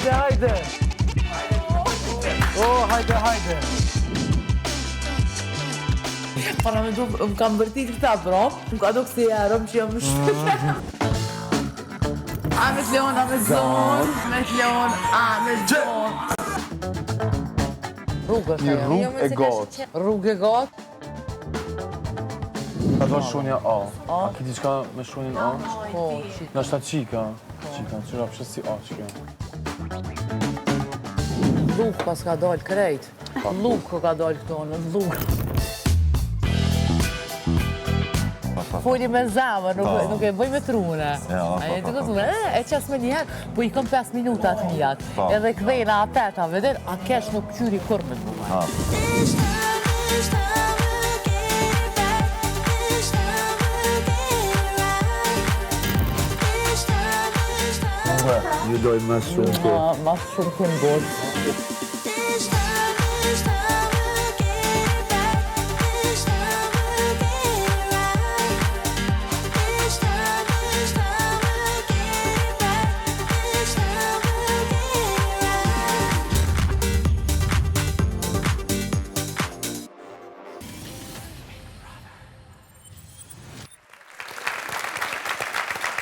hajde. Oh, hajde. Para me du, më kam bërtit këta prom, më ka do kësi erëm që jam shtë. Amet Leon, Rrugë Një rrugë e gatë. Rrugë e gatë. Ka do shunja A. A ki diçka me shunjën A? Po, qita. Në shta qika. Qyra pështë si A që kjo. Lukë pas ka dollë krejt. Lukë ka dollë këto në lukë. Foli me zemër, nuk e bëj me trune. E të këtu, e qas me njëherë, po i këm 5 minutat mijat. Edhe këdhejna ateta, vedin, a kesh nuk qyri kur me të buaj. Ju doj mas shumë të. Mas shumë të ngozë.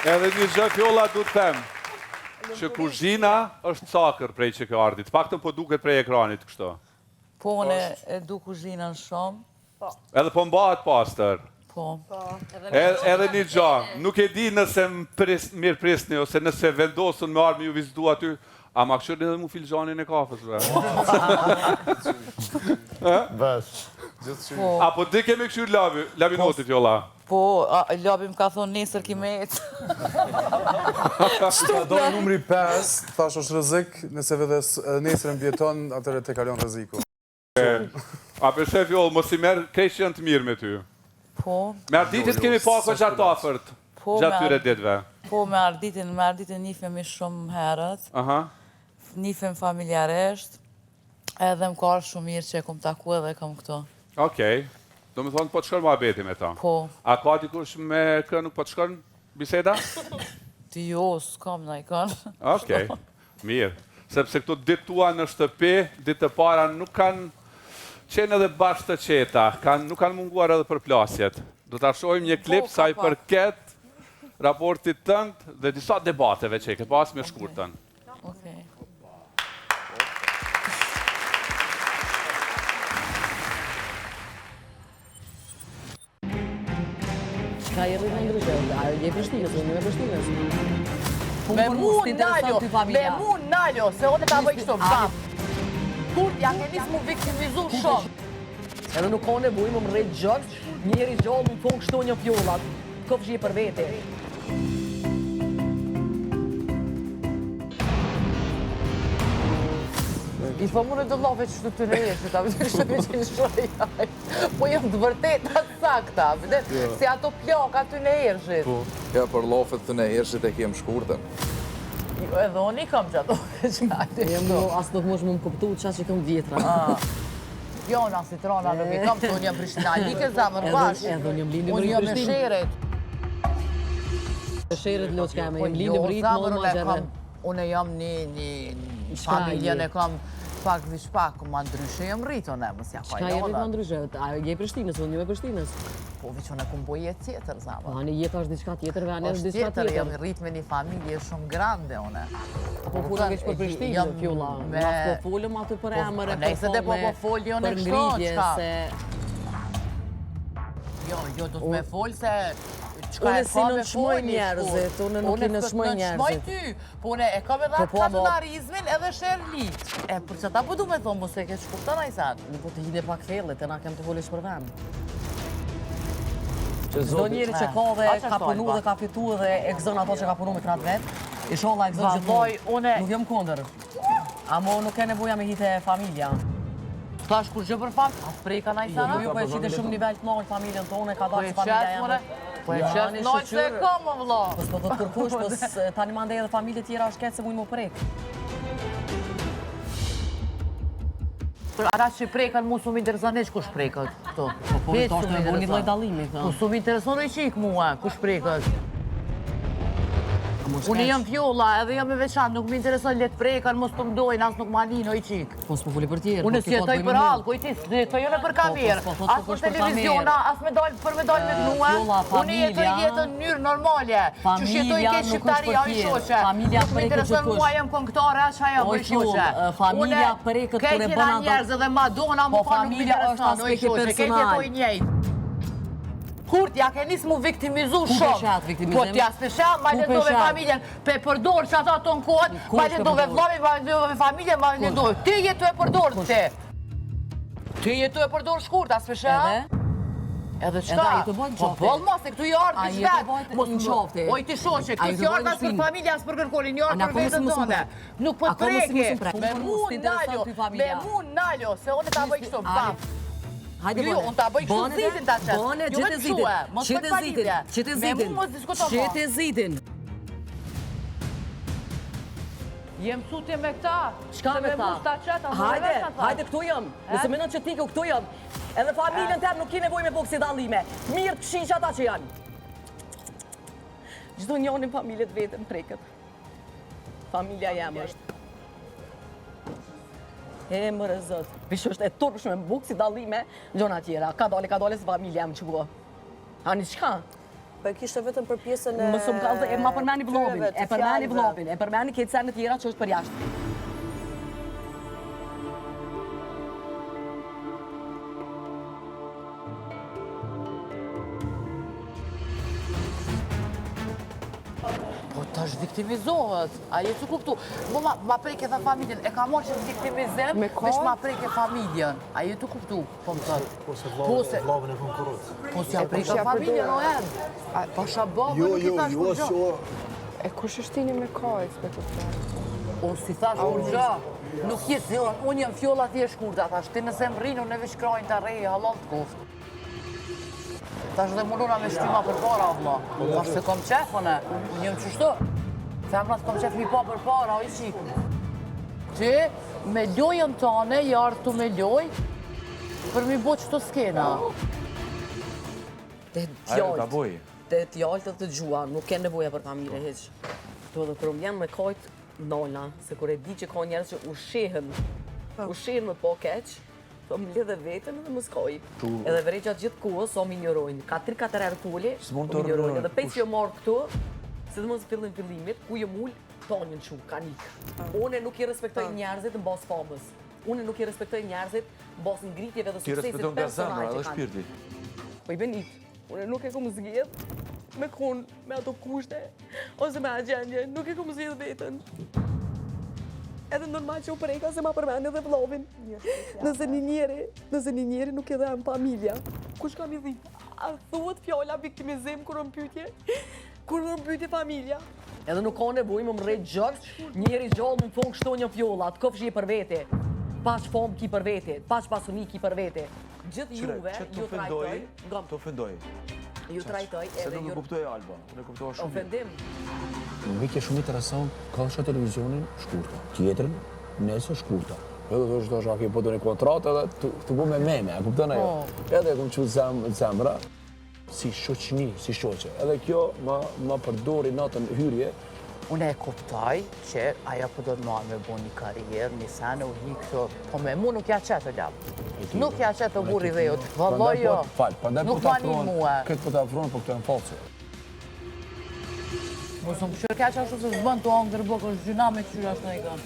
Edhe një gjë fjolla du të them, që kuzhina është cakër prej që kjo ardit, paktën po duket prej ekranit kështu. Po, ne e du kuzhinën shumë. Edhe po mbahet pastër. Po. Edhe një gjë, nuk e di nëse mirë prisni, ose nëse vendosën me arë me ju vizitu aty, a ma këshërni edhe mu filxanin e kafës, bre? Vesh. Apo di kemi këshur labinoti fjolla? Po, Labi më ka thonë nesër ki me etë. Ka do numri 5, thash është rrezik, nëse vede nesër mbjeton, atëre te kalon rreziku. A për shef jollë, mos i merë krejtë që janë të mirë me ty. Po. Me arditit kemi pako gjatë afërt, gjatë tyre ditve. Po, me arditin nifemi shumë herët. Nifem familjaresht, edhe më ka shumë mirë që e kom taku edhe kom këto. Okej. Do me thonë, po të shkërë ma beti me ta. Po. A ka dikush me kë nuk po të shkërë biseda? Ti jo, s'kam na i kanë. Okej, mirë. Sepse këto ditë tua në shtëpi, ditë të para nuk kanë qenë edhe bashkë të qeta, nuk kanë munguar edhe për plasjet. Do të ashojmë një klip sa i përket raportit tënd dhe disa debateve që i këtë pas me shkurtën. Okej. Ka i rritë në ndryshë, a je Prishtinës, unë me Prishtinës. Me mu naljo, se ote ka bëj kështu, bam. Kur ja ke nisë mu viktimizu shumë. Edhe nuk ka nevojë më rrejt gjërë, njeri gjallë më thonë kështu një fjollat, këpë shje për vete. I po mune do lofe që shtu të rejeshtë, ta vëtë kështë me qenë shojaj. Po jëmë të vërtet atë sakta, si ato ploka të në ershit. Ja, për lofet të në ershit e kem shkurtën. Edhe unë i kam që ato që ajtë shtu. Asë do të mosh më më kuptu qa që kam vjetra. Jo, në asitrona nuk i kam, të unë jam Prishtinalike, zamër bashkë. Edhe unë jam lindi më Unë jam e Prishtinë. Sheret. Sheret në që kam, jam lindi më rritë, më ma gjerë. Unë jam një familjen e kam pak vish pak, ma ndryshe jam rritë, unë e mësë ja Qka je rritë më ndryshe? A je Prishtinës, unë një me Prishtinës? Po, vi që unë e kumë boj jetë tjetër, zamër. A një jetë është diçka tjetër, ve anë është diçka tjetër, tjetër. jam rritë me një familje shumë grande, une. Po fula veç për Prishtinë, fjolla. Mas po folëm aty për emër e për ngritje, se... Jo, do të me folë se... Unë si në shmoj njerëzit, unë nuk i në shmoj njerëzit. Unë ty, po unë e kam edhe katonarizmin edhe shërlit. E, për që ta po du me thonë, mos e ke shkurta na i satë. Nuk po të hide pak fellit, e na kem të folish për vend. Zdo njeri që ka dhe ka punu dhe ka fitu dhe e gëzën ato që ka punu me kratë vetë, i sholla e gëzën gjithmonë. Nuk jem kondër. Amo nuk e nevoja me hite familja. Ka është kur gjë për famë? A prejka na i satë? Jo, po e qite shumë nivel të nojnë familjen tonë, ka da që familja jemë. Po e qëtë nojnë se e ka, më vëlla. Pës po të të kërkush, pës tani mande edhe familje tjera është ketë se mujnë më prejkë. Ata që prejkan mu su më interesan e që kush prejkat këto. Po të ashtë të bo një loj dalimi. Po su më intereson e qik mua, kush prejkat. Amo Unë jam fjolla, edhe jam e veçantë, nuk më intereson letë prekan, mos të mdojnë, as nuk ma linë, oj qik. Po s'po fuli për tjerë. Unë si jetoj për halë, kujti, jetoj jone për kamerë, as për televiziona, as për me dalë me knua. Unë jetoj jetën në njërë normale, që jetoj ke shqiptaria, oj shoqe. Nuk më intereson mua jem konktare, asha jem, oj shoqe. Familja preket kur e bën ato. Njerëz edhe Madonna më fa nuk më intereson, oj shoqe, ke jetoj njejt. Kurt, ja ke nisë mu viktimizu shumë. Po t'ja special, ma lendove familjen, pe përdor që ata tonë kohët, ma lendove vlomi, ma lendove familjen, ma lendove. Ti jetu e përdor ti. Ti jetu e përdor shkurt, a special? Edhe qka? Po bëllë mos, e këtu i ardhë në shvetë. Mos në qofti. Oj ti shoqe, këtu si ardhë as për familja, as për kërkolin, një ardhë për vetën tonë. Nuk për preke. Me mu naljo, se unë ta bëj kështu, bam. Hajde Jo, unë ta bëj kështu zitin ta qëtë. Bone, Jo me të shue, mos për familje. Me mu mos diskuton mo. Qete zitin. Jem sutje me këta. Shka me këta? Hajde këtu jam. Nëse menon që tiku këtu jam. Edhe familjen tem nuk ki nevoj me boksi dallime. Mirë të shish ata që janë. Çdo njonin familjet vetën preket. Familja jem është. E mërë zot. Vish është e turpshme me boksi dallime, gjona tjera. Ka dole se familja jem që bua. Ani çka? Po e kishte vetëm për pjesën e... Më shumë kallë, e ma përmeni vlobin, e përmeni këtë sen e tjera që është për jashtë. Po tash viktimizohet, a jetë të kuptu. Ma preke dhe familjen, e ka morë që viktimizem, vesh ma preke familjen. A jetë të kuptu, po më thërë. Po se vlovën e konkurut. Po si a preke familjen, o em. Pasha babë, nuk i thash kur gjë. E kush është tini me kajt, me të të? O si thash kur gjë. Nuk jetë zion, unë jem fjolla ti e shkurta, thash. Ti nëse më rinë, unë e vesh krajnë të rejë, halal të koftë. Tash dhe munduna me shtima për para, vla. Tash se kom qefëne, unë jem qështu. Femrat kom qef mi pa për para, o i qikë. Ti, me lojën tane, jarë të me loj, për mi bo qëto skena. Te t'jallë të gjua, nuk ke nevoja për familje heq. Tu edhe problem me kajt nona, se kur e di që ka njerës që ushehen me po keq, po më lidhe vetën edhe më skoj. Edhe veri gjatë gjithë kohës, o më njërojnë. Ka 3-4 herë tulli, o më njërojnë. Edhe pes që marrë këtu, se dhe mos fillimit, ku jë mull, tonjën që, ka nikë. Une nuk i respektoj njerëzit në bas famës. Une nuk i respektoj njerëzit në bas ngritjeve dhe suksesit personaj që kanë. Po i benit, une nuk e kom zgjedh me kun, me ato kushte, ose me agjendje, nuk e kom zgjedh vetën. Edhe normal që u preka se ma përmeni dhe vlovin. Nëse një njeri nuk edhe në familja, kush kam i dhip? A thuhet fjolla viktimizim kur në pyetje familja? Edhe nuk ka nevoj më mrejt gjërë, njeri gjallë më thonë kështu një fjolla, të këfsh je për vete, pash fom ki për vete, pash pasuni ki për vete. Gjithë juve, ju trajtoj, të ofendoj. Ju trajtoj Se edhe nuk ju... e kuptoj Alba, nuk e kuptoj shumë. Ofendim. Në vikje shumë interesant, ka shka televizionin shkurta. Tjetërën, nesër shkurta. Edhe të është a ke po të një kontratë edhe të bu me meme, e kuptën ajo. Edhe e kom që zemra. Si shoqni, si shoqe. Edhe kjo ma përdori natën hyrje. Unë e kuptoj që aja po do të marrë me bo një karierë, një sene, u hi këto, po me mu nuk ja qetë të ljapë. Nuk ja qetë të burri dhe jotë, vëlloj jo, nuk ma një mua. Këtë po të afronë, po këtë e në falëse. Mosë më këshër kja që ashtu se zbën të angër bëkë, është gjyna me këshyra është në i kanë.